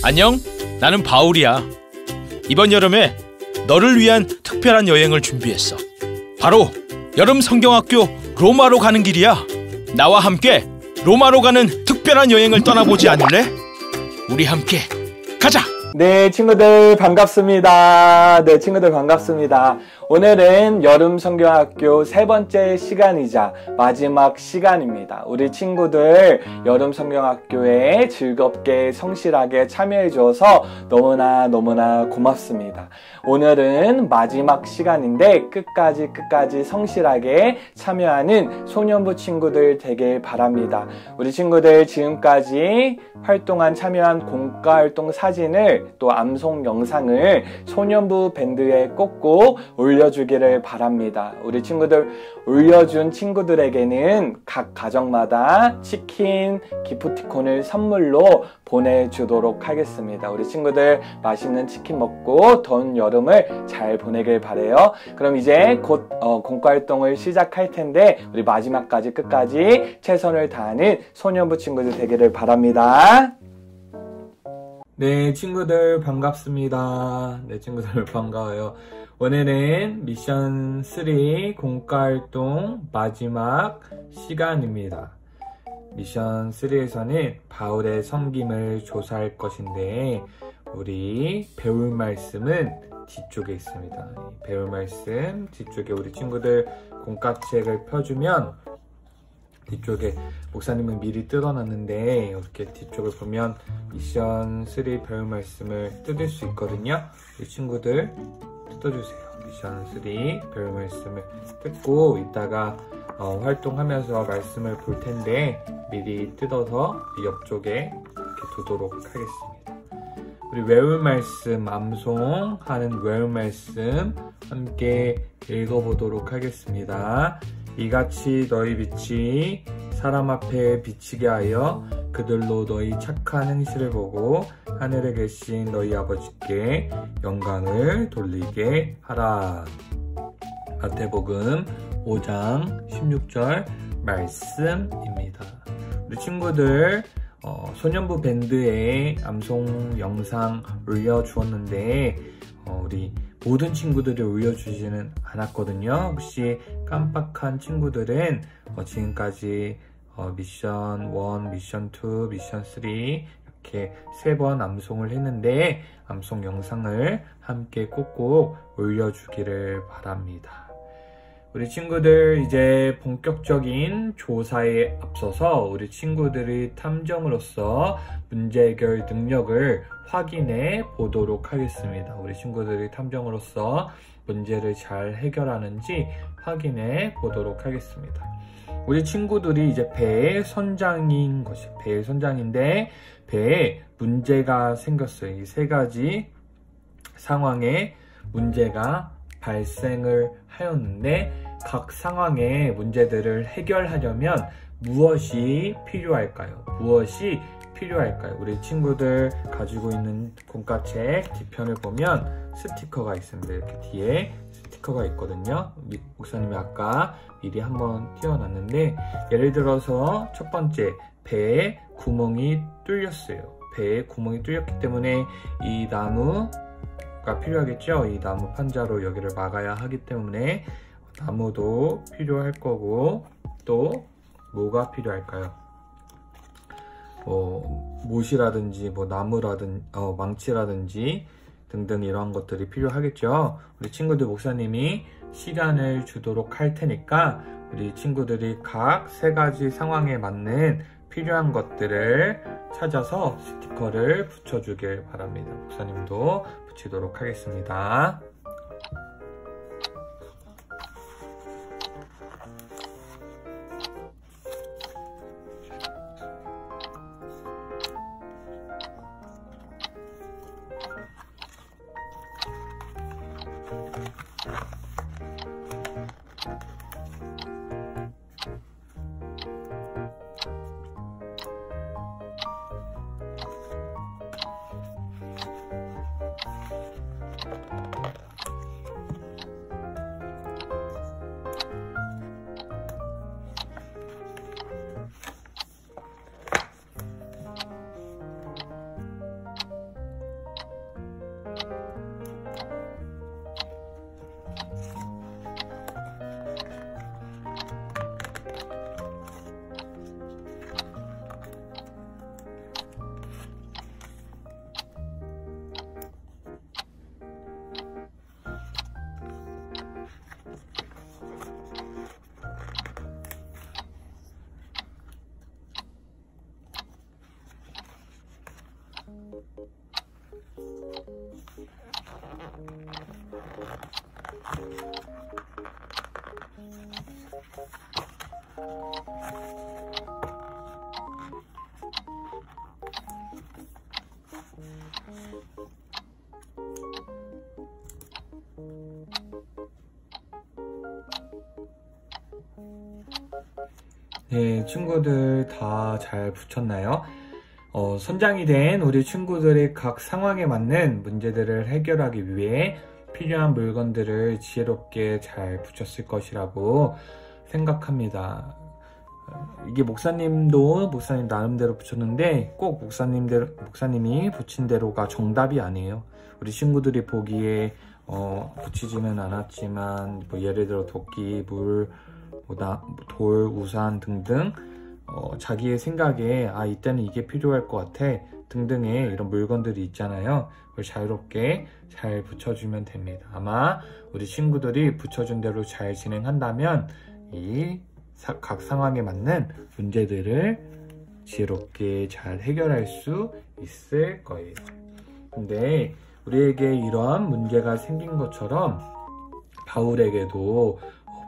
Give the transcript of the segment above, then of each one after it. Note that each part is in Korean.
안녕, 나는 바울이야. 이번 여름에 너를 위한 특별한 여행을 준비했어. 바로 여름 성경학교 로마로 가는 길이야. 나와 함께 로마로 가는 특별한 여행을 떠나보지 않을래? 우리 함께 가자! 네, 친구들 반갑습니다. 오늘은 여름 성경학교 세 번째 시간이자 마지막 시간입니다. 우리 친구들 여름 성경학교에 즐겁게 성실하게 참여해 주어서 너무나 고맙습니다. 오늘은 마지막 시간인데 끝까지 성실하게 참여하는 소년부 친구들 되길 바랍니다. 우리 친구들 지금까지 참여한 공과활동 사진을 또 암송 영상을 소년부 밴드에 꼭꼭 올려주기를 바랍니다. 우리 친구들 올려준 친구들에게는 각 가정마다 치킨, 기프티콘을 선물로 보내주도록 하겠습니다. 우리 친구들 맛있는 치킨 먹고 더운 여름을 잘 보내길 바래요. 그럼 이제 곧 공과활동을 시작할 텐데 우리 마지막까지 끝까지 최선을 다하는 소년부 친구들 되기를 바랍니다. 네, 친구들 반갑습니다. 네, 친구들 반가워요. 오늘은 미션 3 공과활동 마지막 시간입니다. 미션 3에서는 바울의 섬김을 조사할 것인데 우리 배울 말씀은 뒤쪽에 있습니다. 배울 말씀 뒤쪽에 우리 친구들 공과책을 펴주면 뒤쪽에 목사님은 미리 뜯어놨는데 이렇게 뒤쪽을 보면 미션 3 배울 말씀을 뜯을 수 있거든요. 우리 친구들 뜯어주세요. 미션 3 배울 말씀을 뜯고 이따가 활동하면서 말씀을 볼 텐데 미리 뜯어서 옆쪽에 이렇게 두도록 하겠습니다. 우리 외울 말씀, 암송하는 외울 말씀 함께 읽어보도록 하겠습니다. 이같이 너희 빛이 사람 앞에 비치게 하여 그들로 너희 착한 행실을 보고 하늘에 계신 너희 아버지께 영광을 돌리게 하라. 마태복음 5장 16절 말씀입니다. 우리 친구들 소년부 밴드에 암송 영상 올려주었는데 우리 모든 친구들이 올려주지는 않았거든요. 혹시 깜빡한 친구들은 지금까지 미션 1, 미션 2, 미션 3 이렇게 3번 암송을 했는데 암송 영상을 함께 꼭꼭 올려주기를 바랍니다. 우리 친구들 이제 본격적인 조사에 앞서서 우리 친구들의 탐정으로서 문제 해결 능력을 확인해 보도록 하겠습니다. 우리 친구들이 탐정으로서 문제를 잘 해결하는지 확인해 보도록 하겠습니다. 우리 친구들이 이제 배의 선장인 것이 배의 선장인데 배에 문제가 생겼어요. 이 세 가지 상황에 문제가 발생을 하였는데 각 상황의 문제들을 해결하려면 무엇이 필요할까요? 우리 친구들 가지고 있는 공과책 뒤편을 보면 스티커가 있습니다. 이렇게 뒤에 스티커가 있거든요. 목사님이 아까 미리 한번 띄워놨는데 예를 들어서 첫 번째 배에 구멍이 뚫렸어요. 배에 구멍이 뚫렸기 때문에 이 나무가 필요하겠죠. 이 나무 판자로 여기를 막아야 하기 때문에 나무도 필요할 거고 또 뭐가 필요할까요? 못이라든지 나무라든지 망치라든지 등등 이러한 것들이 필요하겠죠. 우리 친구들 목사님이 시간을 주도록 할 테니까 우리 친구들이 각 세 가지 상황에 맞는 필요한 것들을 찾아서 스티커를 붙여주길 바랍니다. 목사님도 붙이도록 하겠습니다. 네, 친구들 다 잘 붙였나요? 선장이 된 우리 친구들의 각 상황에 맞는 문제들을 해결하기 위해 필요한 물건들을 지혜롭게 잘 붙였을 것이라고 생각합니다. 이게 목사님도 목사님 나름대로 붙였는데 꼭 목사님이 붙인 대로가 정답이 아니에요. 우리 친구들이 보기에 붙이지는 않았지만 뭐 예를 들어 도끼, 물, 돌, 우산 등등 자기의 생각에 이때는 이게 필요할 것 같아 등등의 이런 물건들이 있잖아요. 그걸 자유롭게 잘 붙여주면 됩니다. 아마 우리 친구들이 붙여준 대로 잘 진행한다면 이 각 상황에 맞는 문제들을 지혜롭게 잘 해결할 수 있을 거예요. 근데 우리에게 이런 문제가 생긴 것처럼 바울에게도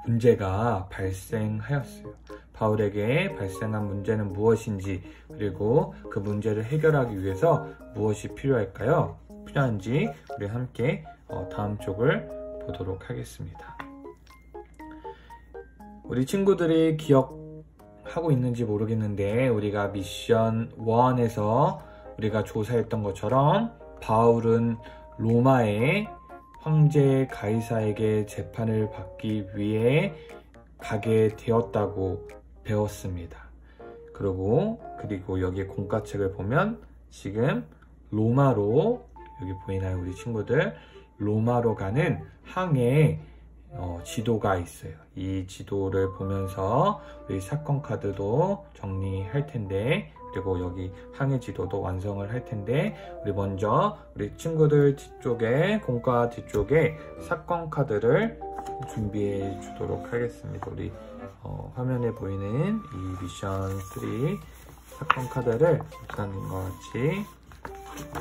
문제가 발생하였어요. 바울에게 발생한 문제는 무엇인지, 그리고 그 문제를 해결하기 위해서 무엇이 필요할까요? 필요한지 우리 함께 다음 쪽을 보도록 하겠습니다. 우리 친구들이 기억하고 있는지 모르겠는데 우리가 미션 1에서 우리가 조사했던 것처럼 바울은 로마의 황제 가이사에게 재판을 받기 위해 가게 되었다고 배웠습니다. 그리고 여기 공과책을 보면 지금 로마로, 여기 보이나요 우리 친구들? 로마로 가는 항해 지도가 있어요. 이 지도를 보면서 우리 사건 카드도 정리할 텐데, 그리고 여기 항해 지도도 완성을 할 텐데, 우리 먼저 우리 친구들 뒤쪽에, 공과 뒤쪽에 사건 카드를 준비해 주도록 하겠습니다. 우리 화면에 보이는 이 미션 3 사건 카드를 목사님과 같이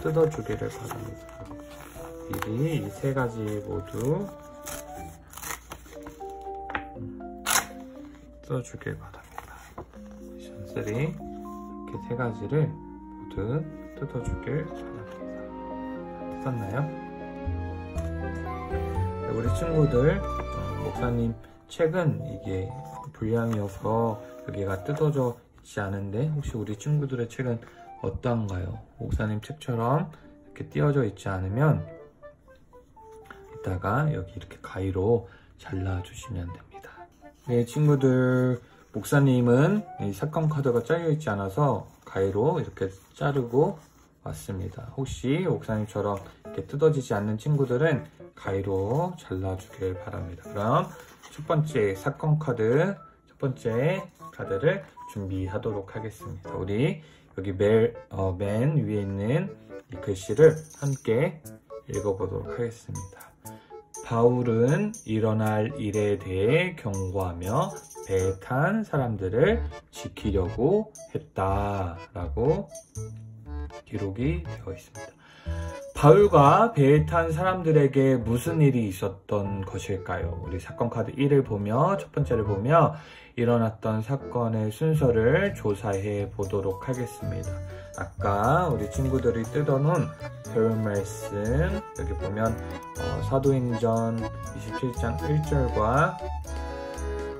뜯어주기를 바랍니다. 미리 이 세 가지 모두 뜯어주길 바랍니다. 미션 3 이렇게 세 가지를 모두 뜯어주길 바랍니다. 뜯었나요? 우리 친구들 목사님 책은 이게 불량이어서 여기가 뜯어져 있지 않은데 혹시 우리 친구들의 책은 어떤가요? 목사님 책처럼 이렇게 띄어져 있지 않으면 이따가 여기 이렇게 가위로 잘라주시면 됩니다. 네, 친구들, 목사님은 이 사건 카드가 잘려 있지 않아서 가위로 이렇게 자르고 왔습니다. 혹시 목사님처럼 이렇게 뜯어지지 않는 친구들은 가위로 잘라주길 바랍니다. 그럼 첫 번째 사건 카드, 첫 번째 카드를 준비하도록 하겠습니다. 우리 여기 맨 위에 있는 이 글씨를 함께 읽어보도록 하겠습니다. 바울은 일어날 일에 대해 경고하며 배에 탄 사람들을 지키려고 했다라고 기록이 되어 있습니다. 바울과 배에 탄 사람들에게 무슨 일이 있었던 것일까요? 우리 사건 카드 1을 보며, 첫 번째를 보며 일어났던 사건의 순서를 조사해 보도록 하겠습니다. 아까 우리 친구들이 뜯어놓은 배울 말씀, 여기 보면 사도행전 27장 1절과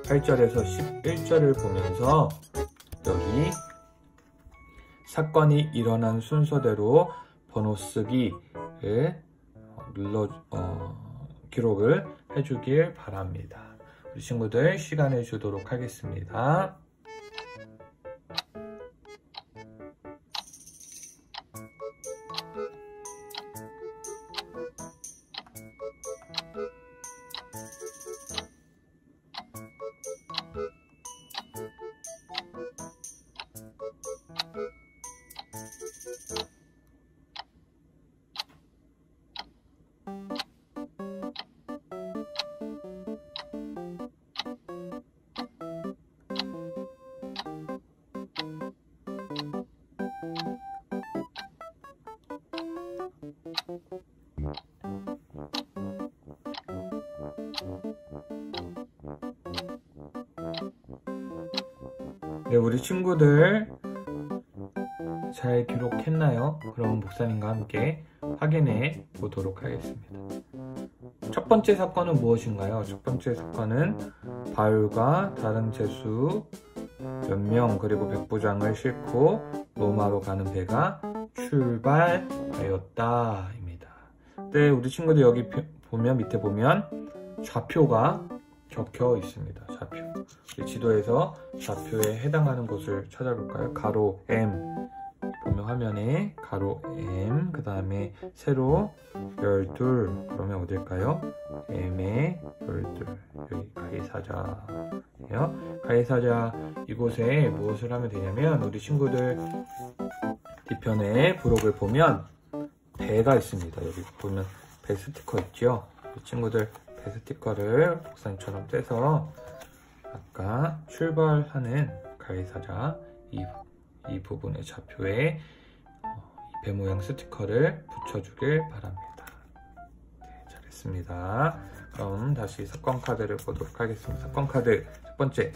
8절에서 11절을 보면서 여기 사건이 일어난 순서대로 번호 쓰기를 기록을 해주길 바랍니다. 우리 친구들 시간을 주도록 하겠습니다. 네, 우리 친구들 잘 기록했나요? 그럼 목사님과 함께 확인해 보도록 하겠습니다. 첫 번째 사건은 무엇인가요? 첫 번째 사건은 바울과 다른 제수 몇 명 그리고 백부장을 싣고 로마로 가는 배가 출발하였다 입니다. 네, 우리 친구들 여기 보면 밑에 보면 좌표가 적혀 있습니다. 좌표. 지도에서 좌표에 해당하는 곳을 찾아볼까요? 가로 M 보면 화면에 가로 M 그 다음에 세로 12 그러면 어딜까요? M에 12 여기 가이사자예요. 가이사자 이곳에 무엇을 하면 되냐면 우리 친구들 뒤편에 부록을 보면 배가 있습니다. 여기 보면 배 스티커 있죠? 우리 친구들 배 스티커를 목사님처럼 떼서 아까 출발하는 가이사자 이 부분의 좌표에 배 모양 스티커를 붙여주길 바랍니다. 네, 잘했습니다. 그럼 다시 사건 카드를 보도록 하겠습니다. 사건 카드 첫 번째.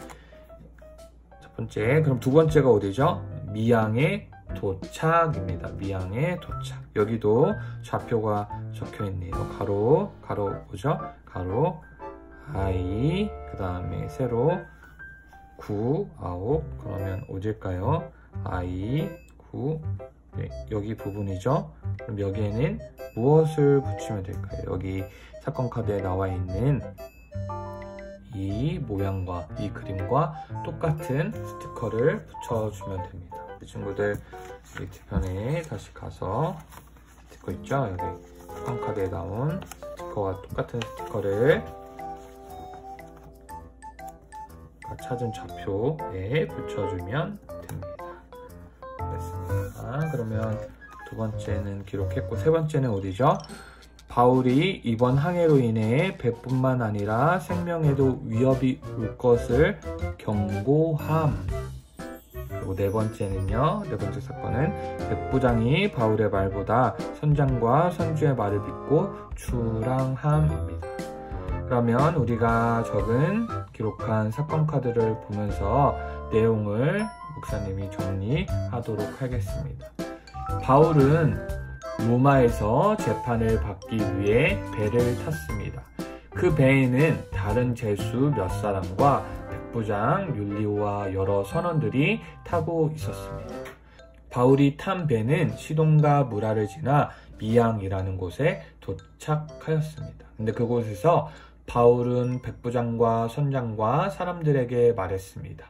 그럼 두 번째가 어디죠? 미양의 도착입니다. 미양의 도착. 여기도 좌표가 적혀 있네요. 가로 뭐죠? 가로 I 그 다음에 세로 9, 9 그러면 어딜까요? I 9 네, 여기 부분이죠. 그럼 여기에는 무엇을 붙이면 될까요? 여기 사건 카드에 나와 있는 이 모양과 이 그림과 똑같은 스티커를 붙여주면 됩니다. 이 친구들 이 뒤편에 다시 가서 스티커 있죠? 여기 사건 카드에 나온 스티커와 똑같은 스티커를 찾은 좌표에 붙여주면 됩니다. 됐습니다. 그러면 두 번째는 기록했고 세 번째는 어디죠? 바울이 이번 항해로 인해 배뿐만 아니라 생명에도 위협이 올 것을 경고함. 그리고 네 번째는요. 네 번째 사건은 백부장이 바울의 말보다 선장과 선주의 말을 믿고 출항함입니다. 그러면 우리가 기록한 사건 카드를 보면서 내용을 목사님이 정리하도록 하겠습니다. 바울은 로마에서 재판을 받기 위해 배를 탔습니다. 그 배에는 다른 제수 몇 사람과 백부장 율리오와 여러 선원들이 타고 있었습니다. 바울이 탄 배는 시돈과 무라를 지나 미양이라는 곳에 도착하였습니다. 근데 그곳에서 바울은 백부장과 선장과 사람들에게 말했습니다.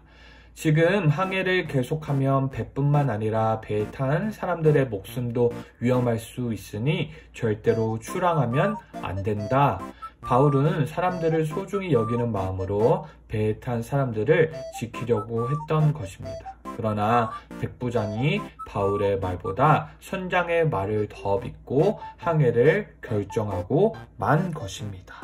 지금 항해를 계속하면 배뿐만 아니라 배에 탄 사람들의 목숨도 위험할 수 있으니 절대로 출항하면 안 된다. 바울은 사람들을 소중히 여기는 마음으로 배에 탄 사람들을 지키려고 했던 것입니다. 그러나 백부장이 바울의 말보다 선장의 말을 더 믿고 항해를 결정하고 만 것입니다.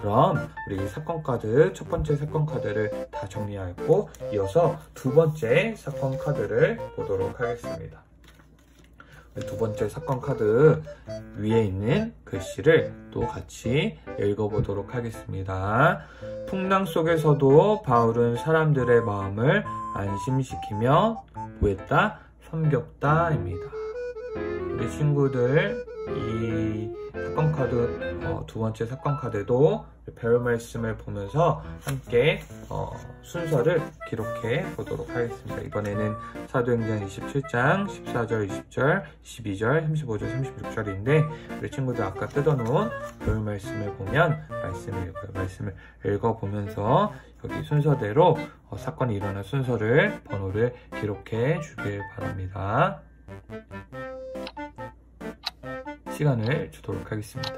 그럼 우리 사건 카드 첫 번째 사건 카드를 다 정리하였고 이어서 두 번째 사건 카드를 보도록 하겠습니다. 두 번째 사건 카드 위에 있는 글씨를 또 같이 읽어보도록 하겠습니다. 풍랑 속에서도 바울은 사람들의 마음을 안심시키며 보였다, 섬겼다입니다. 우리 친구들 이 사건 카드 두 번째 사건 카드도 배울 말씀을 보면서 함께 순서를 기록해 보도록 하겠습니다. 이번에는 사도행전 27장 14절, 20절, 12절, 35절, 36절인데 우리 친구들 아까 뜯어놓은 배울 말씀을 보면 말씀을 읽어보면서 여기 순서대로 사건이 일어난 순서를 번호를 기록해 주길 바랍니다. 시간을 주도록 하겠습니다.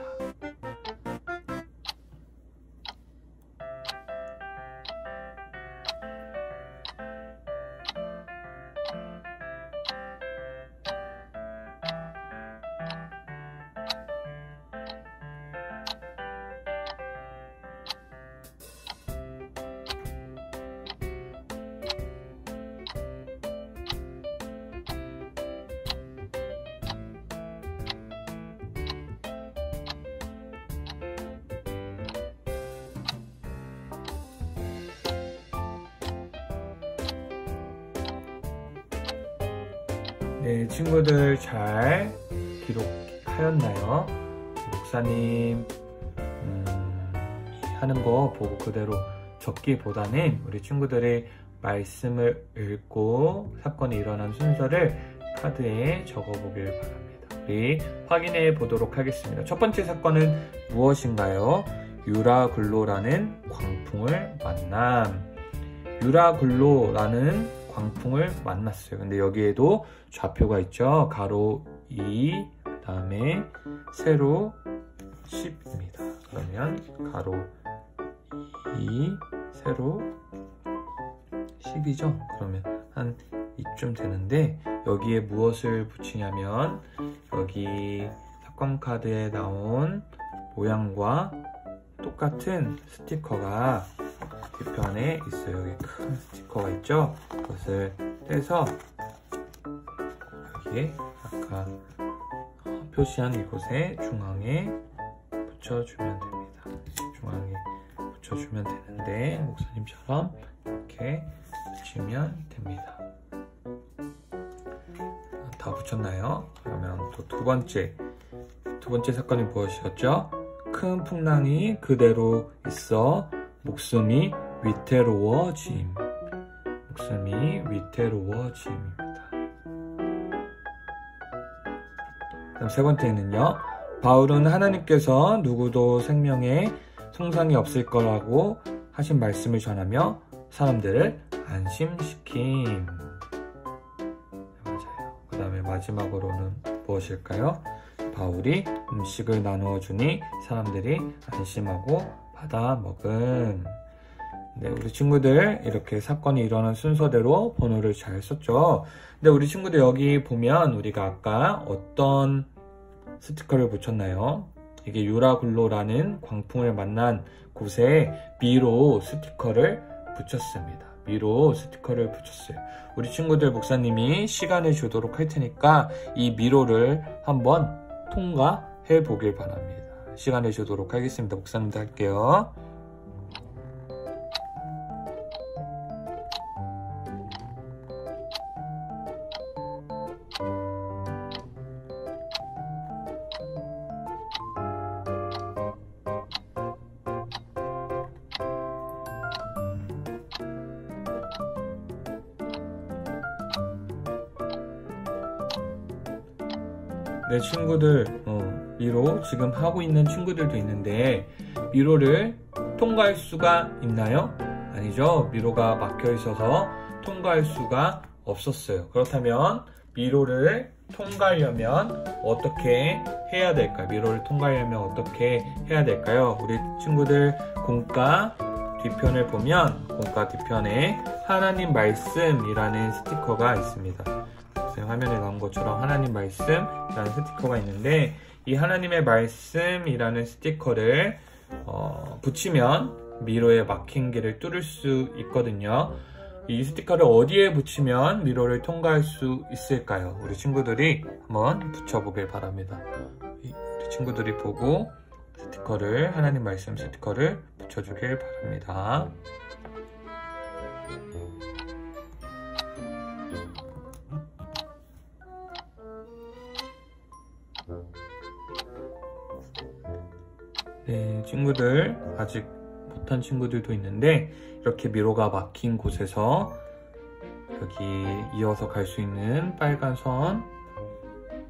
네, 친구들 잘 기록하였나요? 목사님 하는 거 보고 그대로 적기보다는 우리 친구들의 말씀을 읽고 사건이 일어난 순서를 카드에 적어보길 바랍니다. 우리 확인해 보도록 하겠습니다. 첫 번째 사건은 무엇인가요? 유라굴로라는 광풍을 만남. 유라굴로라는 광풍을 만났어요. 근데 여기에도 좌표가 있죠. 가로 2, 그 다음에 세로 10입니다. 그러면 가로 2, 세로 10이죠. 그러면 한 이쯤 되는데 여기에 무엇을 붙이냐면 여기 사건 카드에 나온 모양과 똑같은 스티커가 뒤편에 있어요. 여기 큰 스티커가 있죠. 그것을 떼서 여기에 아까 표시한 이곳에 중앙에 붙여주면 됩니다. 중앙에 붙여주면 되는데 목사님처럼 이렇게 붙이면 됩니다. 다 붙였나요? 그러면 또 두 번째 사건이 무엇이었죠? 큰 풍랑이 그대로 있어 목숨이 위태로워짐. 목숨이 위태로워짐입니다. 그럼 세 번째는요. 바울은 하나님께서 누구도 생명에 손상이 없을 거라고 하신 말씀을 전하며 사람들을 안심시킴. 맞아요. 그 다음에 마지막으로는 무엇일까요? 바울이 음식을 나누어 주니 사람들이 안심하고 받아 먹음. 네, 우리 친구들 이렇게 사건이 일어난 순서대로 번호를 잘 썼죠. 근데 우리 친구들 여기 보면 우리가 아까 어떤 스티커를 붙였나요? 이게 유라굴로라는 광풍을 만난 곳에 미로 스티커를 붙였습니다. 미로 스티커를 붙였어요. 우리 친구들 목사님이 시간을 주도록 할 테니까 이 미로를 한번 통과해 보길 바랍니다. 시간을 주도록 하겠습니다. 목사님도 할게요. 네, 친구들 미로 지금 하고 있는 친구들도 있는데 미로를 통과할 수가 있나요? 아니죠. 미로가 막혀 있어서 통과할 수가 없었어요. 그렇다면 미로를 통과하려면 어떻게 해야 될까요? 미로를 통과하려면 어떻게 해야 될까요? 우리 친구들 공과 뒤편을 보면 공과 뒤편에 하나님 말씀이라는 스티커가 있습니다. 화면에 나온 것처럼 하나님 말씀이라는 스티커가 있는데 이 하나님의 말씀이라는 스티커를 붙이면 미로에 막힌 길을 뚫을 수 있거든요. 이 스티커를 어디에 붙이면 미로를 통과할 수 있을까요? 우리 친구들이 한번 붙여보길 바랍니다. 우리 친구들이 보고 스티커를 하나님 말씀 스티커를 붙여주길 바랍니다. 네, 친구들 아직 못한 친구들도 있는데 이렇게 미로가 막힌 곳에서 여기 이어서 갈 수 있는 빨간 선,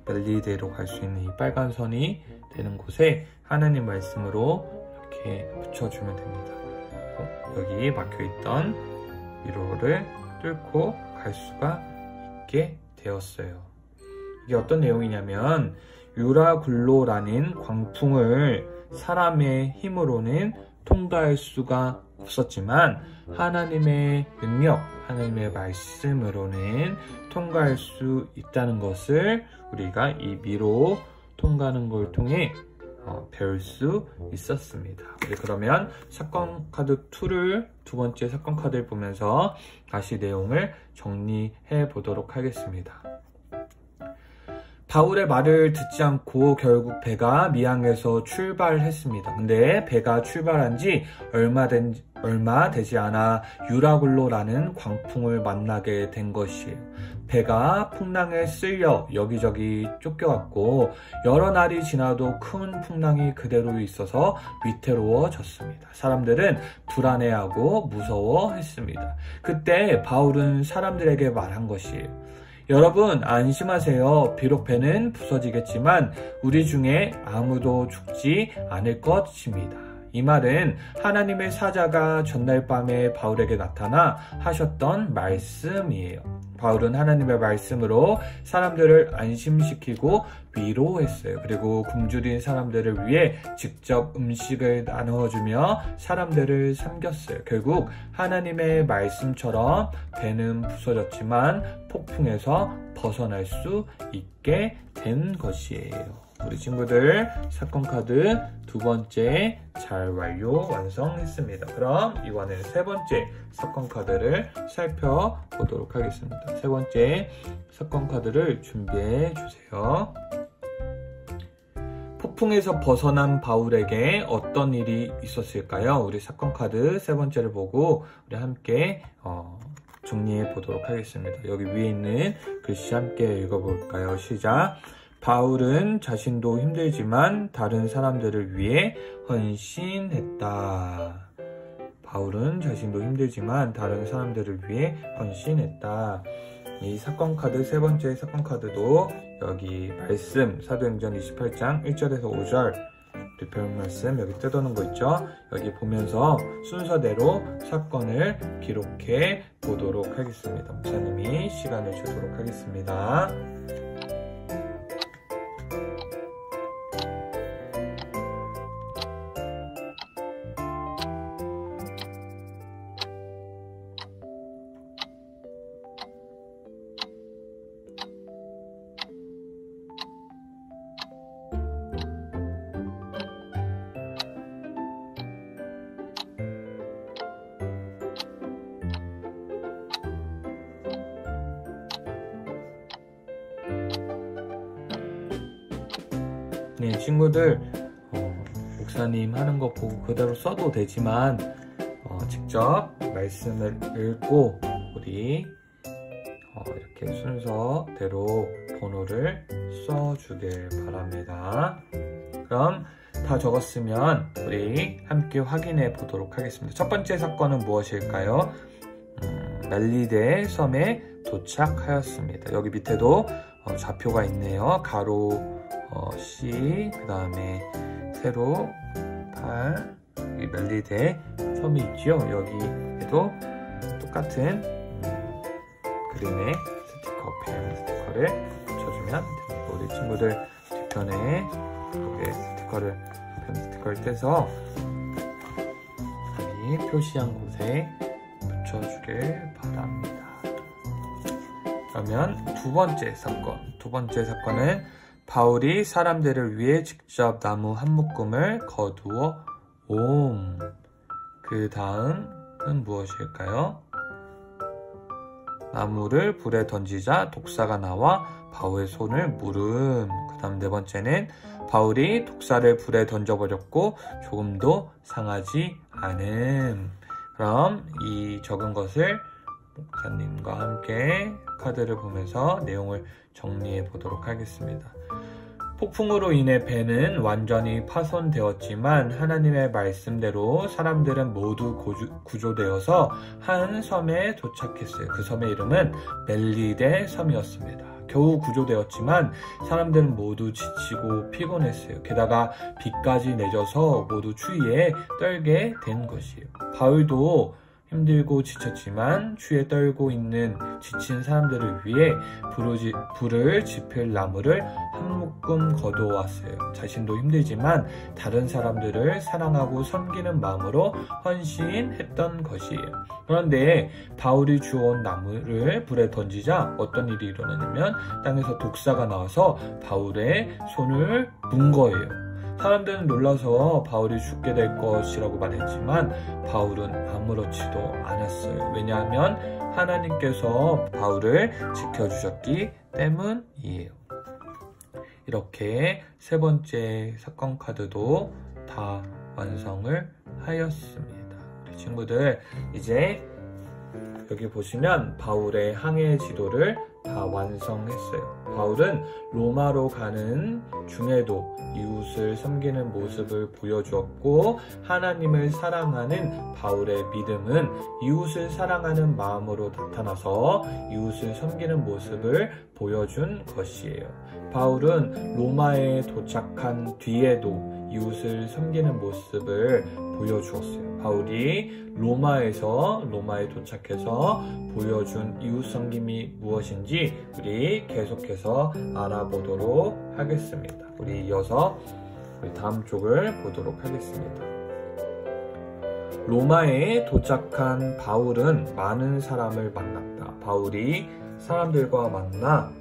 멜리대로 갈 수 있는 이 빨간 선이 되는 곳에 하나님 말씀으로 이렇게 붙여주면 됩니다. 여기 막혀있던 미로를 뚫고 갈 수가 있게 되었어요. 이게 어떤 내용이냐면 유라굴로라는 광풍을 사람의 힘으로는 통과할 수가 없었지만 하나님의 능력, 하나님의 말씀으로는 통과할 수 있다는 것을 우리가 이 미로 통과하는 걸 통해 배울 수 있었습니다. 그러면 사건 카드 2를 두 번째 사건 카드를 보면서 다시 내용을 정리해 보도록 하겠습니다. 바울의 말을 듣지 않고 결국 배가 미항에서 출발했습니다. 근데 배가 출발한 지 얼마 되지 않아 유라굴로라는 광풍을 만나게 된 것이에요. 배가 풍랑에 쓸려 여기저기 쫓겨왔고 여러 날이 지나도 큰 풍랑이 그대로 있어서 위태로워졌습니다. 사람들은 불안해하고 무서워했습니다. 그때 바울은 사람들에게 말한 것이에요. 여러분 안심하세요. 비록 배는 부서지겠지만 우리 중에 아무도 죽지 않을 것입니다. 이 말은 하나님의 사자가 전날 밤에 바울에게 나타나 하셨던 말씀이에요. 바울은 하나님의 말씀으로 사람들을 안심시키고 위로했어요. 그리고 굶주린 사람들을 위해 직접 음식을 나누어주며 사람들을 섬겼어요. 결국 하나님의 말씀처럼 배는 부서졌지만 폭풍에서 벗어날 수 있게 된 것이에요. 우리 친구들 사건 카드 두 번째 잘 완성했습니다. 그럼 이번엔 세 번째 사건 카드를 살펴보도록 하겠습니다. 세 번째 사건 카드를 준비해 주세요. 폭풍에서 벗어난 바울에게 어떤 일이 있었을까요? 우리 사건 카드 세 번째를 보고 우리 함께 정리해 보도록 하겠습니다. 여기 위에 있는 글씨 함께 읽어볼까요? 시작. 바울은 자신도 힘들지만 다른 사람들을 위해 헌신했다. 바울은 자신도 힘들지만 다른 사람들을 위해 헌신했다. 이 사건 카드 세 번째 사건 카드도 여기 말씀 사도행전 28장 1절에서 5절 우리 배운 말씀 여기 뜯어놓은 거 있죠? 여기 보면서 순서대로 사건을 기록해 보도록 하겠습니다. 목사님이 시간을 주도록 하겠습니다. 네, 친구들 목사님 하는 거 보고 그대로 써도 되지만 직접 말씀을 읽고 우리 이렇게 순서대로 번호를 써주길 바랍니다. 그럼 다 적었으면 우리 함께 확인해 보도록 하겠습니다. 첫 번째 사건은 무엇일까요? 멜리데 섬에 도착하였습니다. 여기 밑에도 좌표가 있네요. 가로 C, 그 다음에 세로 8, 이 멜리데 섬이 있죠. 여기에도 똑같은 그림의 스티커를 붙여주면 됩니다. 우리 친구들 뒤편에 이렇게 펜 스티커를 떼서 여기 표시한 곳에 붙여주길 바랍니다. 그러면 두 번째 사건은 바울이 사람들을 위해 직접 나무 한 묶음을 거두어 옴. 그 다음은 무엇일까요? 나무를 불에 던지자 독사가 나와 바울의 손을 물음. 그 다음 네 번째는 바울이 독사를 불에 던져버렸고 조금도 상하지 않음. 그럼 이 적은 것을 목사님과 함께 카드를 보면서 내용을 정리해 보도록 하겠습니다. 폭풍으로 인해 배는 완전히 파손되었지만 하나님의 말씀대로 사람들은 모두 구조되어서 한 섬에 도착했어요. 그 섬의 이름은 멜리데 섬이었습니다. 겨우 구조되었지만 사람들은 모두 지치고 피곤했어요. 게다가 비까지 내려서 모두 추위에 떨게 된 것이에요. 바울도 힘들고 지쳤지만 추위에 떨고 있는 지친 사람들을 위해 불을 지필 나무를 한 묶음 거두어왔어요. 자신도 힘들지만 다른 사람들을 사랑하고 섬기는 마음으로 헌신했던 것이에요. 그런데 바울이 주워온 나무를 불에 던지자 어떤 일이 일어나냐면 땅에서 독사가 나와서 바울의 손을 문 거예요. 사람들은 놀라서 바울이 죽게 될 것이라고 말했지만 바울은 아무렇지도 않았어요. 왜냐하면 하나님께서 바울을 지켜주셨기 때문이에요. 이렇게 세 번째 사건 카드도 다 완성을 하였습니다. 우리 친구들 이제 여기 보시면 바울의 항해 지도를 다 완성했어요. 바울은 로마로 가는 중에도 이웃을 섬기는 모습을 보여주었고, 하나님을 사랑하는 바울의 믿음은 이웃을 사랑하는 마음으로 나타나서 이웃을 섬기는 모습을 보여준 것이에요. 바울은 로마에 도착한 뒤에도 이웃을 섬기는 모습을 보여주었어요. 바울이 로마에 도착해서 보여준 이웃 섬김이 무엇인지 우리 계속해서 알아보도록 하겠습니다. 우리 이어서 우리 다음 쪽을 보도록 하겠습니다. 로마에 도착한 바울은 많은 사람을 만났다. 바울이 사람들과 만나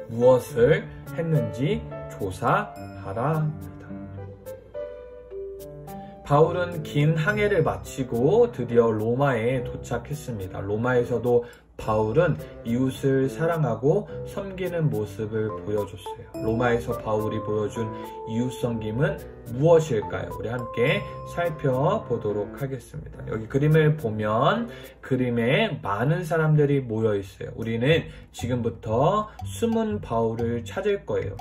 무엇을 했는지 조사하라 합니다. 바울은 긴 항해를 마치고 드디어 로마에 도착했습니다. 로마에서도 바울은 이웃을 사랑하고 섬기는 모습을 보여줬어요. 로마에서 바울이 보여준 이웃 섬김은 무엇일까요? 우리 함께 살펴보도록 하겠습니다. 여기 그림을 보면 그림에 많은 사람들이 모여 있어요. 우리는 지금부터 숨은 바울을 찾을 거예요.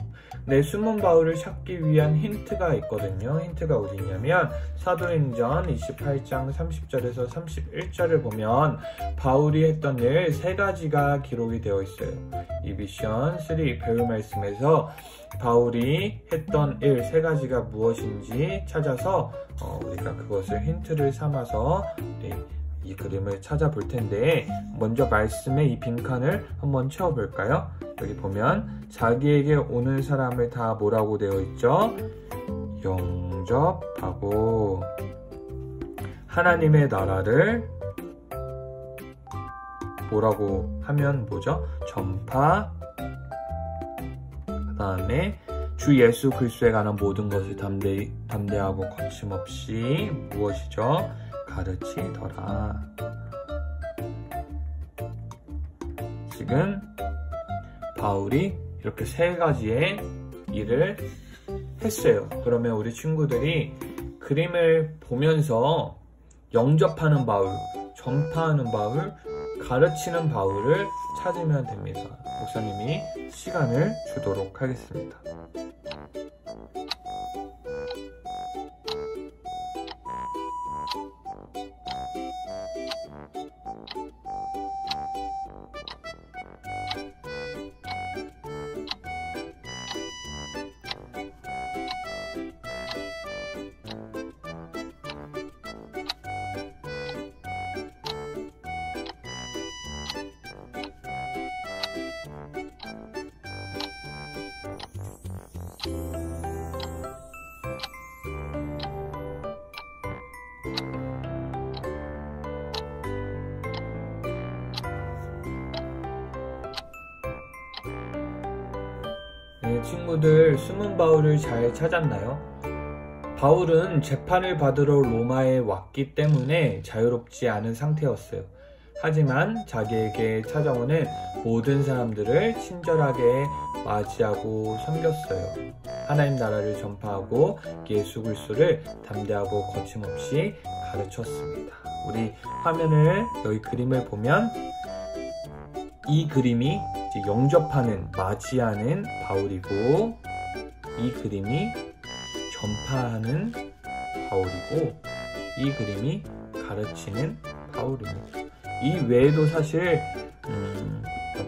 네, 숨은 바울을 찾기 위한 힌트가 있거든요. 힌트가 어디냐면 사도행전 28장 30절에서 31절을 보면 바울이 했던 일 3가지가 기록이 되어 있어요. 이 미션 3 배울 말씀에서 바울이 했던 일 3가지가 무엇인지 찾아서 우리가 그것을 힌트를 삼아서 이 그림을 찾아볼 텐데, 먼저 말씀에 이 빈칸을 한번 채워볼까요? 여기 보면 자기에게 오는 사람을 다 뭐라고 되어 있죠? 영접하고 하나님의 나라를 뭐라고 하면 뭐죠? 전파, 그 다음에 주 예수 그리스도에 관한 모든 것을 담대하고 거침없이 무엇이죠? 가르치더라. 지금 바울이 이렇게 3가지의 일을 했어요. 그러면 우리 친구들이 그림을 보면서 영접하는 바울, 전파하는 바울, 가르치는 바울을 찾으면 됩니다. 목사님이 시간을 주도록 하겠습니다. 네, 친구들 숨은 바울을 잘 찾았나요? 바울은 재판을 받으러 로마에 왔기 때문에 자유롭지 않은 상태였어요. 하지만 자기에게 찾아오는 모든 사람들을 친절하게 맞이하고 섬겼어요. 하나님 나라를 전파하고 예수 그리스도를 담대하고 거침없이 가르쳤습니다. 우리 화면을 여기 그림을 보면 이 그림이 영접하는, 맞이하는 바울이고, 이 그림이 전파하는 바울이고, 이 그림이 가르치는 바울입니다. 이 외에도 사실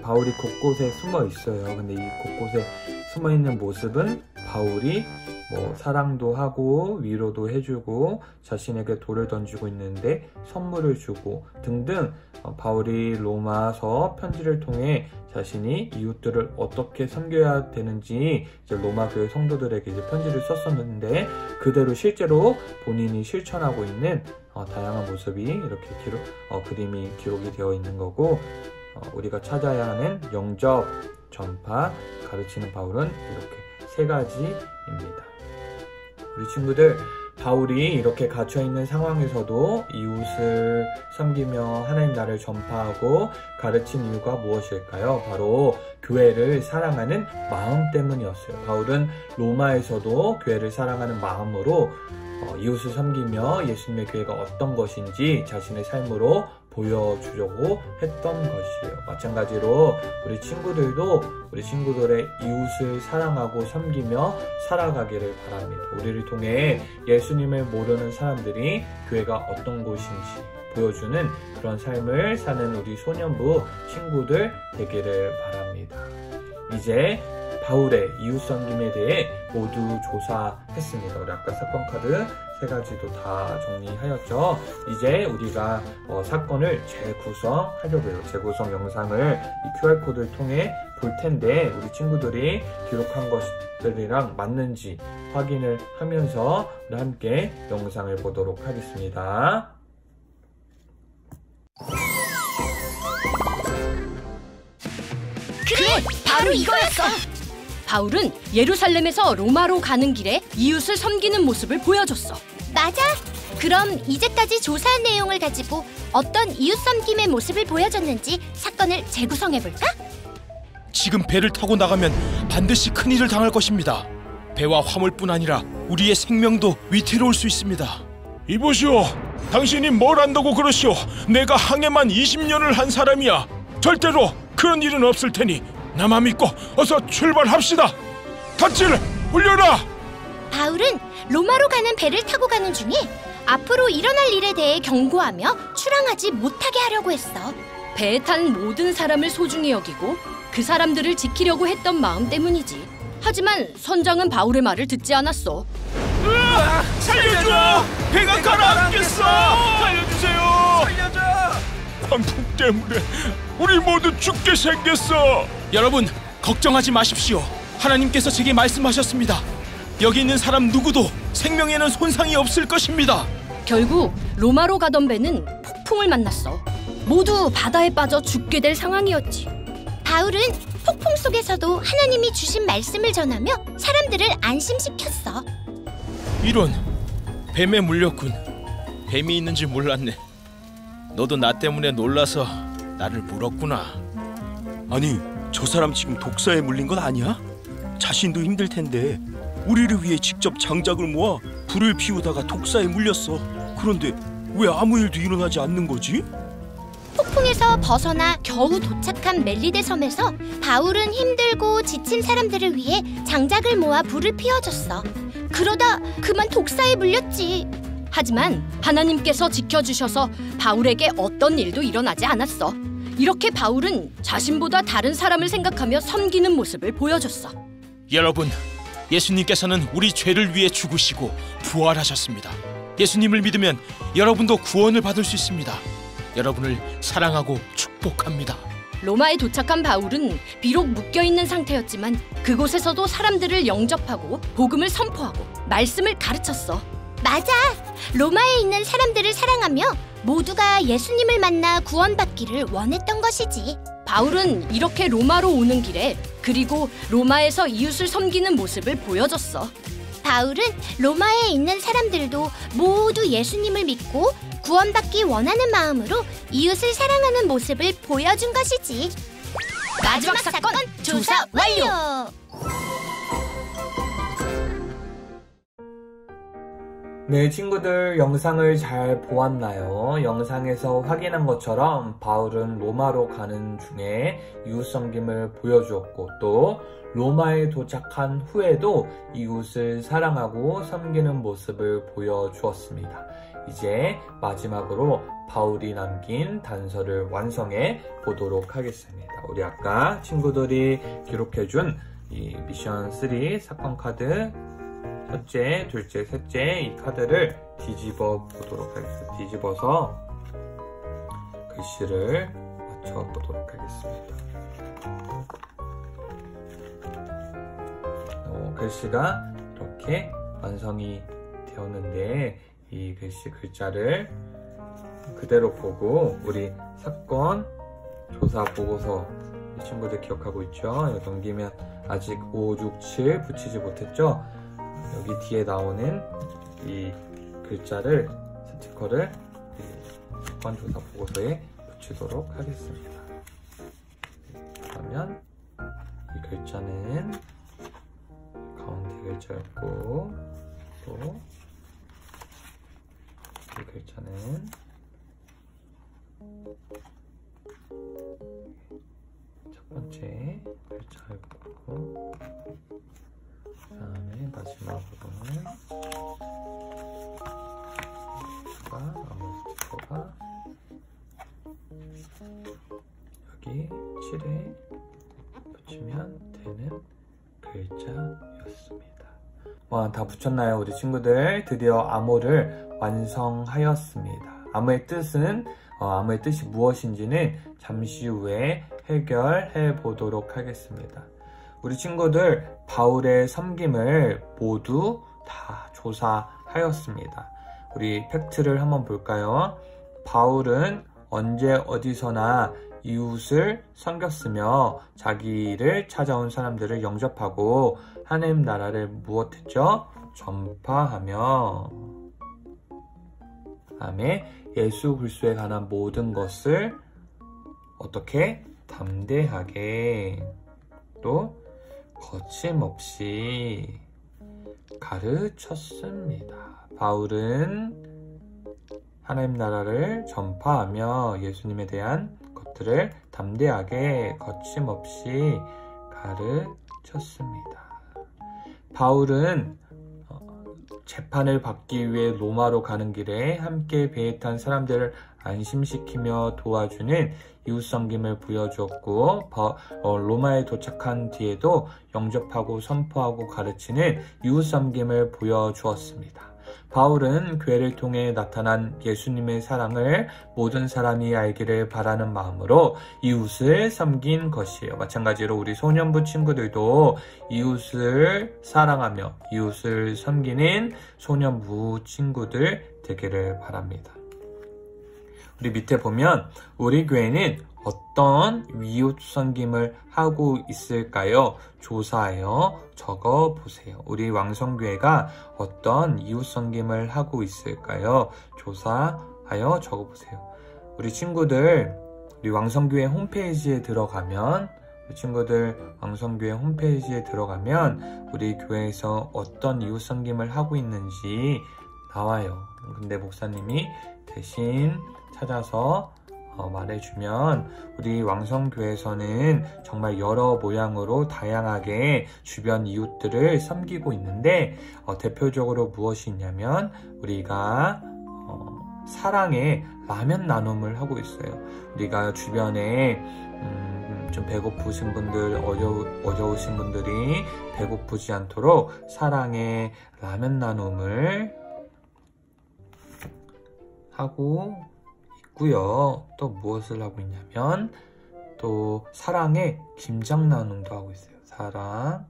바울이 곳곳에 숨어 있어요. 근데 이 곳곳에 숨어 있는 모습은 바울이 사랑도 하고 위로도 해주고 자신에게 돌을 던지고 있는데 선물을 주고 등등, 바울이 로마서 편지를 통해 자신이 이웃들을 어떻게 섬겨야 되는지 이제 로마 교회 성도들에게 이제 편지를 썼었는데, 그대로 실제로 본인이 실천하고 있는 다양한 모습이 이렇게 그림이 기록이 되어 있는 거고, 우리가 찾아야 하는 영접, 전파, 가르치는 바울은 이렇게 3가지입니다. 우리 친구들, 바울이 이렇게 갇혀있는 상황에서도 이웃을 섬기며 하나님 나라를 전파하고 가르친 이유가 무엇일까요? 바로 교회를 사랑하는 마음 때문이었어요. 바울은 로마에서도 교회를 사랑하는 마음으로 이웃을 섬기며 예수님의 교회가 어떤 것인지 자신의 삶으로 보여주려고 했던 것이에요. 마찬가지로 우리 친구들도 우리 친구들의 이웃을 사랑하고 섬기며 살아가기를 바랍니다. 우리를 통해 예수님을 모르는 사람들이 교회가 어떤 곳인지 보여주는 그런 삶을 사는 우리 소년부 친구들 되기를 바랍니다. 이제 바울의 이웃 섬김에 대해 모두 조사했습니다. 우리 아까 사건 카드 3가지도 다 정리하였죠. 이제 우리가 사건을 재구성하려고요. 재구성 영상을 이 QR코드를 통해 볼 텐데 우리 친구들이 기록한 것들이랑 맞는지 확인을 하면서 우리 함께 영상을 보도록 하겠습니다. 그래! 바로 이거였어! 바울은 예루살렘에서 로마로 가는 길에 이웃을 섬기는 모습을 보여줬어. 맞아! 그럼 이제까지 조사한 내용을 가지고 어떤 이웃 섬김의 모습을 보여줬는지 사건을 재구성해볼까? 지금 배를 타고 나가면 반드시 큰일을 당할 것입니다. 배와 화물뿐 아니라 우리의 생명도 위태로울 수 있습니다. 이보시오, 당신이 뭘 안다고 그러시오? 내가 항해만 20년을 한 사람이야. 절대로 그런 일은 없을 테니 나만 믿고 어서 출발합시다. 닷지를 올려라. 바울은 로마로 가는 배를 타고 가는 중에 앞으로 일어날 일에 대해 경고하며 출항하지 못하게 하려고 했어. 배에 탄 모든 사람을 소중히 여기고 그 사람들을 지키려고 했던 마음 때문이지. 하지만 선장은 바울의 말을 듣지 않았어. 살려줘! 배가 가라앉겠어! 살려주세요! 살려줘! 방풍 때문에 우리 모두 죽게 생겼어. 여러분, 걱정하지 마십시오. 하나님께서 제게 말씀하셨습니다. 여기 있는 사람 누구도 생명에는 손상이 없을 것입니다. 결국 로마로 가던 배는 폭풍을 만났어. 모두 바다에 빠져 죽게 될 상황이었지. 바울은 폭풍 속에서도 하나님이 주신 말씀을 전하며 사람들을 안심시켰어. 이런, 뱀에 물렸군. 뱀이 있는지 몰랐네. 너도 나 때문에 놀라서 나를 물었구나. 아니, 저 사람 지금 독사에 물린 건 아니야? 자신도 힘들 텐데 우리를 위해 직접 장작을 모아 불을 피우다가 독사에 물렸어. 그런데 왜 아무 일도 일어나지 않는 거지? 폭풍에서 벗어나 겨우 도착한 멜리데 섬에서 바울은 힘들고 지친 사람들을 위해 장작을 모아 불을 피워줬어. 그러다 그만 독사에 물렸지. 하지만 하나님께서 지켜주셔서 바울에게 어떤 일도 일어나지 않았어. 이렇게 바울은 자신보다 다른 사람을 생각하며 섬기는 모습을 보여줬어. 여러분, 예수님께서는 우리 죄를 위해 죽으시고 부활하셨습니다. 예수님을 믿으면 여러분도 구원을 받을 수 있습니다. 여러분을 사랑하고 축복합니다. 로마에 도착한 바울은 비록 묶여있는 상태였지만 그곳에서도 사람들을 영접하고 복음을 선포하고 말씀을 가르쳤어. 맞아! 로마에 있는 사람들을 사랑하며 모두가 예수님을 만나 구원받기를 원했던 것이지. 바울은 이렇게 로마로 오는 길에 그리고 로마에서 이웃을 섬기는 모습을 보여줬어. 바울은 로마에 있는 사람들도 모두 예수님을 믿고 구원받기 원하는 마음으로 이웃을 사랑하는 모습을 보여준 것이지. 마지막 사건 조사 완료! 네, 친구들 영상을 잘 보았나요? 영상에서 확인한 것처럼 바울은 로마로 가는 중에 이웃 섬김을 보여주었고 또 로마에 도착한 후에도 이웃을 사랑하고 섬기는 모습을 보여주었습니다. 이제 마지막으로 바울이 남긴 단서를 완성해 보도록 하겠습니다. 우리 아까 친구들이 기록해준 이 미션 3 사건 카드 첫째, 둘째, 셋째 이 카드를 뒤집어 보도록 하겠습니다. 뒤집어서 글씨를 맞춰 보도록 하겠습니다. 글씨가 이렇게 완성이 되었는데 이 글자를 그대로 보고 우리 사건 조사 보고서 이 친구들 기억하고 있죠? 이거 넘기면 아직 5, 6, 7 붙이지 못했죠? 여기 뒤에 나오는 이 글자를 스티커를 사건 조사 보고서에 붙이도록 하겠습니다. 그러면 글자는 가운데 글자였고, 또 이 글자는 첫 번째 글자였고, 그 다음에 마지막으로는 아무스티커가 여기 실에 붙이면 되는 글자였습니다. 와, 다 붙였나요, 우리 친구들? 드디어 암호를 완성하였습니다. 암호의 뜻이 무엇인지는 잠시 후에 해결해 보도록 하겠습니다. 우리 친구들, 바울의 섬김을 모두 다 조사하였습니다. 우리 팩트를 한번 볼까요? 바울은 언제 어디서나 이웃을 섬겼으며 자기를 찾아온 사람들을 영접하고 하나님 나라를 무엇했죠? 전파하며, 다음에 예수 그리스도에 관한 모든 것을 어떻게? 담대하게, 또 거침없이 가르쳤습니다. 바울은 하나님 나라를 전파하며 예수님에 대한 것들을 담대하게 거침없이 가르쳤습니다. 바울은 재판을 받기 위해 로마로 가는 길에 함께 배에 탄 사람들을 안심시키며 도와주는 이웃 섬김을 보여주었고, 로마에 도착한 뒤에도 영접하고 선포하고 가르치는 이웃 섬김을 보여주었습니다. 바울은 교회를 통해 나타난 예수님의 사랑을 모든 사람이 알기를 바라는 마음으로 이웃을 섬긴 것이에요. 마찬가지로 우리 소년부 친구들도 이웃을 사랑하며 이웃을 섬기는 소년부 친구들 되기를 바랍니다. 우리 밑에 보면 우리 교회는 어떤 이웃 섬김을 하고 있을까요? 조사하여 적어 보세요. 우리 왕성교회가 어떤 이웃 섬김을 하고 있을까요? 조사하여 적어 보세요. 우리 친구들, 우리 왕성교회 홈페이지에 들어가면, 우리 교회에서 어떤 이웃 섬김을 하고 있는지 나와요. 근데 목사님이 대신 찾아서 말해주면, 우리 왕성교회에서는 정말 여러 모양으로 다양하게 주변 이웃들을 섬기고 있는데, 대표적으로 무엇이 있냐면 우리가 사랑의 라면 나눔을 하고 있어요. 우리가 주변에 좀 배고프신 분들, 어려우신 분들이 배고프지 않도록 사랑의 라면 나눔을 하고 있고요. 또 무엇을 하고 있냐면 또 사랑의 김장 나눔도 하고 있어요. 사랑의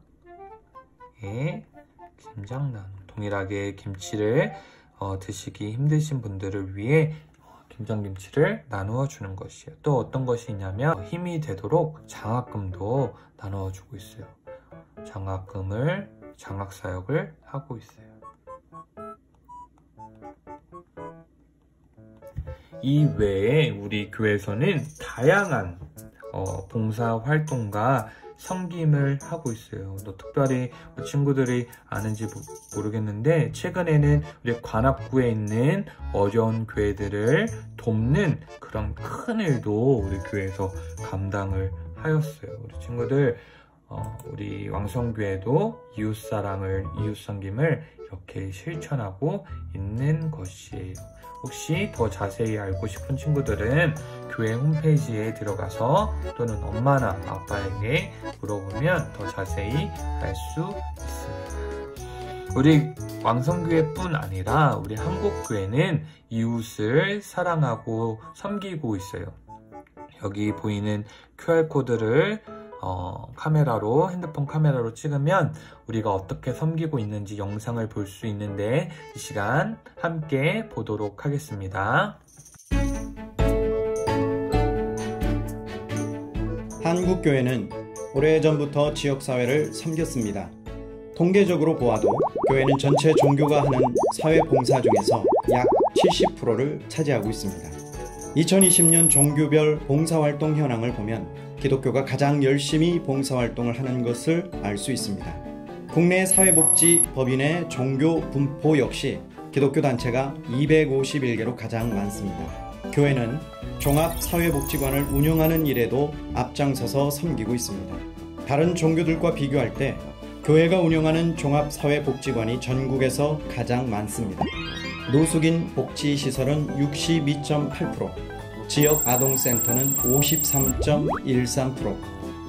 김장 나눔. 동일하게 김치를 드시기 힘드신 분들을 위해 김장김치를 나누어 주는 것이에요. 또 어떤 것이 있냐면 힘이 되도록 장학금도 나누어 주고 있어요. 장학사역을 하고 있어요. 이 외에 우리 교회에서는 다양한 봉사활동과 섬김을 하고 있어요. 또 특별히 친구들이 아는지 모르겠는데, 최근에는 우리 관악구에 있는 어려운 교회들을 돕는 그런 큰 일도 우리 교회에서 감당을 하였어요. 우리 친구들, 우리 왕성교회도 이웃사랑을, 이웃섬김을 이렇게 실천하고 있는 것이에요. 혹시 더 자세히 알고 싶은 친구들은 교회 홈페이지에 들어가서 또는 엄마나 아빠에게 물어보면 더 자세히 알 수 있습니다. 우리 왕성교회뿐 아니라 우리 한국교회는 이웃을 사랑하고 섬기고 있어요. 여기 보이는 QR코드를 핸드폰 카메라로 찍으면 우리가 어떻게 섬기고 있는지 영상을 볼 수 있는데, 이 시간 함께 보도록 하겠습니다. 한국교회는 오래전부터 지역사회를 섬겼습니다. 통계적으로 보아도 교회는 전체 종교가 하는 사회봉사 중에서 약 70%를 차지하고 있습니다. 2020년 종교별 봉사활동 현황을 보면 기독교가 가장 열심히 봉사활동을 하는 것을 알 수 있습니다. 국내 사회복지법인의 종교 분포 역시 기독교 단체가 251개로 가장 많습니다. 교회는 종합사회복지관을 운영하는 일에도 앞장서서 섬기고 있습니다. 다른 종교들과 비교할 때 교회가 운영하는 종합사회복지관이 전국에서 가장 많습니다. 노숙인 복지시설은 62.8%, 지역 아동센터는 53.13%,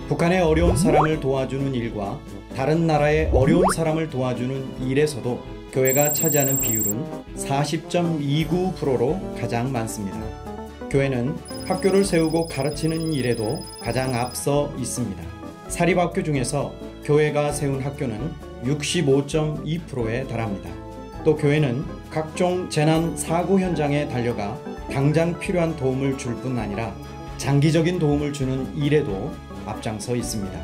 북한의 어려운 사람을 도와주는 일과 다른 나라의 어려운 사람을 도와주는 일에서도 교회가 차지하는 비율은 40.29%로 가장 많습니다. 교회는 학교를 세우고 가르치는 일에도 가장 앞서 있습니다. 사립학교 중에서 교회가 세운 학교는 65.2%에 달합니다. 또 교회는 각종 재난 사고 현장에 달려가 당장 필요한 도움을 줄 뿐 아니라 장기적인 도움을 주는 일에도 앞장서 있습니다.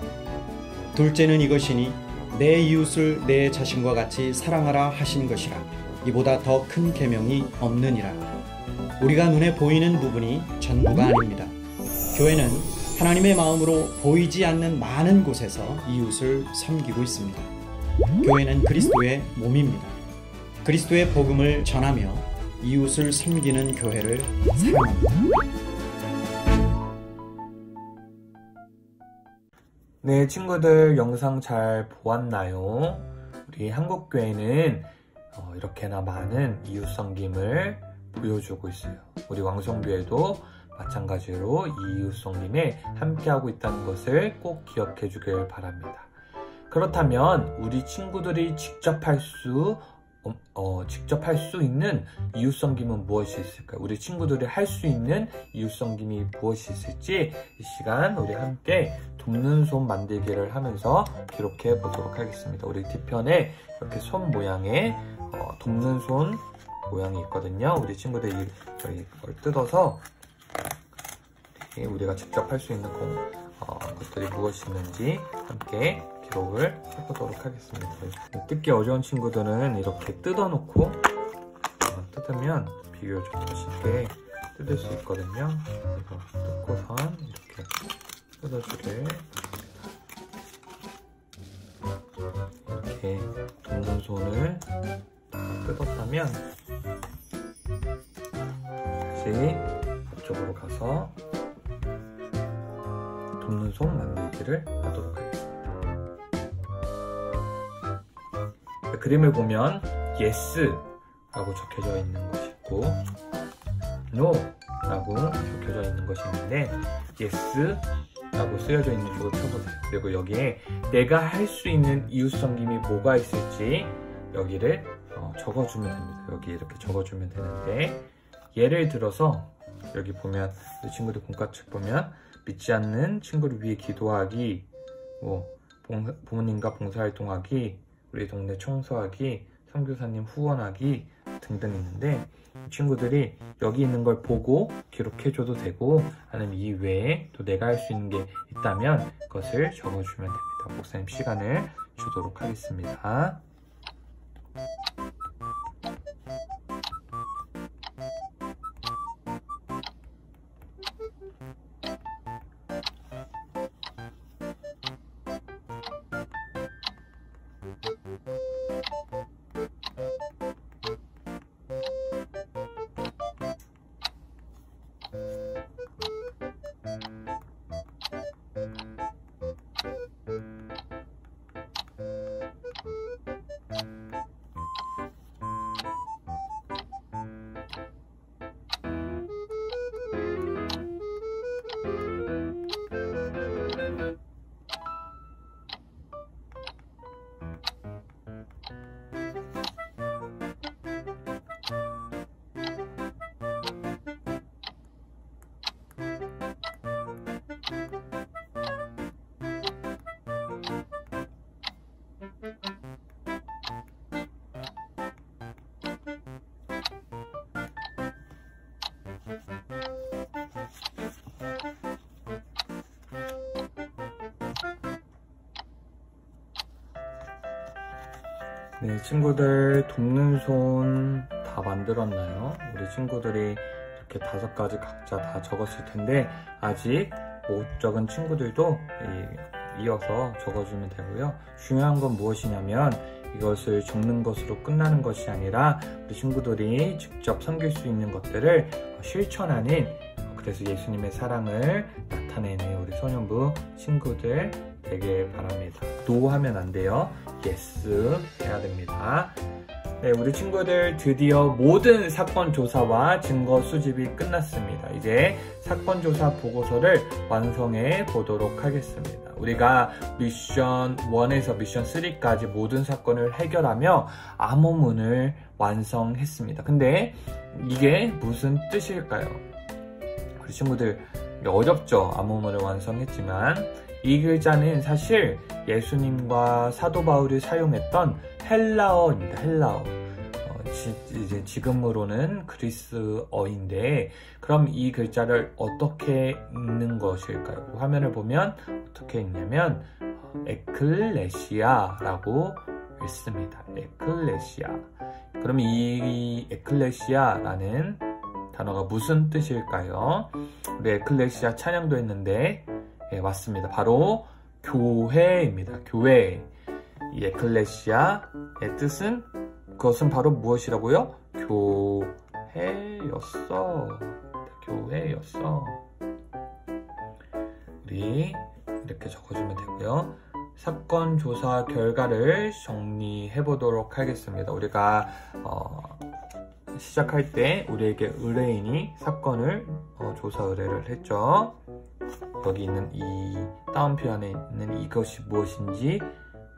둘째는 이것이니 내 이웃을 내 자신과 같이 사랑하라 하신 것이라. 이보다 더 큰 계명이 없느니라. 우리가 눈에 보이는 부분이 전부가 아닙니다. 교회는 하나님의 마음으로 보이지 않는 많은 곳에서 이웃을 섬기고 있습니다. 교회는 그리스도의 몸입니다. 그리스도의 복음을 전하며 이웃을 섬기는 교회를 사랑합니다. 네, 친구들 영상 잘 보았나요? 우리 한국교회는 이렇게나 많은 이웃 섬김을 보여주고 있어요. 우리 왕성교회도 마찬가지로 이 이웃 섬김에 함께하고 있다는 것을 꼭 기억해 주길 바랍니다. 그렇다면 우리 친구들이 직접 할 수 있는 이웃 섬김은 무엇이 있을까요? 우리 친구들이 할 수 있는 이웃 섬김이 무엇이 있을지 이 시간 우리 함께 돕는 손 만들기를 하면서 기록해 보도록 하겠습니다. 우리 뒤편에 이렇게 손 모양의 돕는 손 모양이 있거든요. 우리 친구들이 이걸 뜯어서 우리가 직접 할 수 있는 것들이 무엇이 있는지 함께 기록을 해보도록 하겠습니다. 뜯기 어려운 친구들은 이렇게 뜯어놓고 뜯으면 비교적 쉽게 뜯을 수 있거든요. 그래서 뜯고선 이렇게 뜯어주길 이렇게 돕는 손을 뜯었다면 다시 앞쪽으로 가서 돕는 손 만들기를 하도록 하겠습니다. 그림을 보면 yes 라고 적혀져 있는 것이 있고 no 라고 적혀져 있는 것이 있는데 yes 라고 쓰여져 있는 쪽을 펴보세요. 그리고 여기에 내가 할 수 있는 이웃 섬김이 뭐가 있을지 여기를 적어주면 됩니다. 여기 이렇게 적어주면 되는데 예를 들어서 여기 보면 우리 친구들 공과책 보면 믿지 않는 친구를 위해 기도하기, 부모님과 봉사활동하기, 우리 동네 청소하기, 선교사님 후원하기 등등 있는데 친구들이 여기 있는 걸 보고 기록해줘도 되고 아니면 이 외에 또 내가 할 수 있는 게 있다면 그것을 적어주면 됩니다. 목사님 시간을 주도록 하겠습니다. 네, 친구들 돕는 손 다 만들었나요? 우리 친구들이 이렇게 5가지 각자 다 적었을 텐데 아직 못 적은 친구들도 이어서 적어주면 되고요. 중요한 건 무엇이냐면 이것을 적는 것으로 끝나는 것이 아니라 우리 친구들이 직접 섬길 수 있는 것들을 실천하는, 그래서 예수님의 사랑을 나타내는 우리 소년부 친구들 되길 바랍니다. 노 하면 안 돼요. 예스 해야 됩니다. 네, 우리 친구들 드디어 모든 사건 조사와 증거 수집이 끝났습니다. 이제 사건 조사 보고서를 완성해 보도록 하겠습니다. 우리가 미션 1에서 미션 3까지 모든 사건을 해결하며 암호문을 완성했습니다. 근데 이게 무슨 뜻일까요? 우리 친구들 어렵죠? 암호문을 완성했지만 이 글자는 사실 예수님과 사도 바울이 사용했던 헬라어입니다. 헬라어. 이제 지금으로는 그리스어인데, 그럼 이 글자를 어떻게 읽는 것일까요? 화면을 보면 어떻게 읽냐면 에클레시아라고 읽습니다. 에클레시아. 그럼 이 에클레시아라는 단어가 무슨 뜻일까요? 우리 에클레시아 찬양도 했는데 맞습니다. 바로 교회입니다. 교회. 이 에클레시아의 뜻은 그것은 바로 무엇이라고요? 교회였어. 교회였어. 우리 이렇게 적어주면 되고요. 사건 조사 결과를 정리해 보도록 하겠습니다. 우리가 시작할 때 우리에게 의뢰인이 사건을 조사 의뢰를 했죠. 여기 있는 이 따옴표 안에 있는 이것이 무엇인지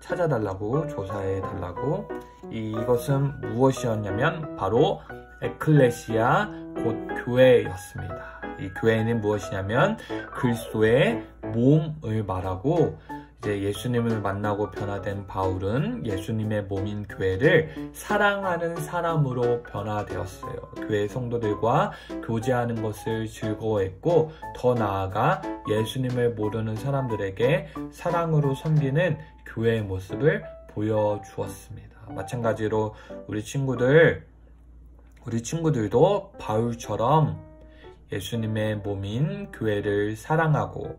찾아달라고, 조사해 달라고. 이것은 무엇이었냐면 바로 에클레시아, 곧 교회였습니다. 이 교회는 무엇이냐면 그리스도의 몸을 말하고, 이제 예수님을 만나고 변화된 바울은 예수님의 몸인 교회를 사랑하는 사람으로 변화되었어요. 교회 성도들과 교제하는 것을 즐거워했고, 더 나아가 예수님을 모르는 사람들에게 사랑으로 섬기는 교회의 모습을 보여주었습니다. 마찬가지로 우리 친구들도 바울처럼 예수님의 몸인 교회를 사랑하고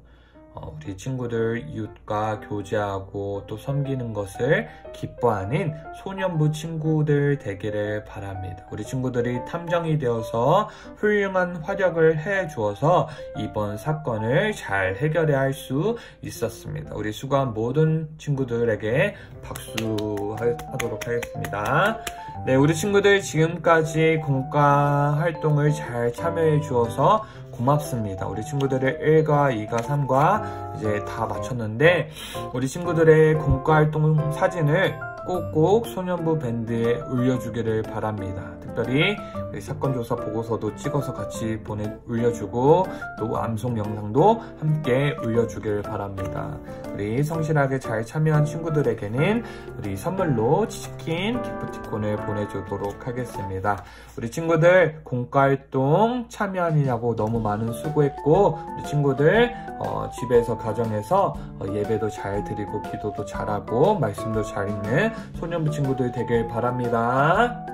우리 친구들 이웃과 교제하고 또 섬기는 것을 기뻐하는 소년부 친구들 되기를 바랍니다. 우리 친구들이 탐정이 되어서 훌륭한 활약을 해주어서 이번 사건을 잘 해결해야 할 수 있었습니다. 우리 수고한 모든 친구들에게 박수하도록 하겠습니다. 네, 우리 친구들 지금까지 공과 활동을 잘 참여해 주어서 고맙습니다. 우리 친구들의 1과 2과 3과 이제 다 마쳤는데, 우리 친구들의 공과 활동 사진을 꼭꼭 소년부 밴드에 올려주기를 바랍니다. 특별히 우리 사건 조사 보고서도 찍어서 같이 올려주고, 또 암송 영상도 함께 올려주길 바랍니다. 우리 성실하게 잘 참여한 친구들에게는 우리 선물로 치킨, 기프티콘을 보내주도록 하겠습니다. 우리 친구들 공과 활동 참여하느냐고 너무 많은 수고했고, 우리 친구들 집에서 가정에서 예배도 잘 드리고 기도도 잘하고 말씀도 잘 읽는 소년부 친구들 되길 바랍니다.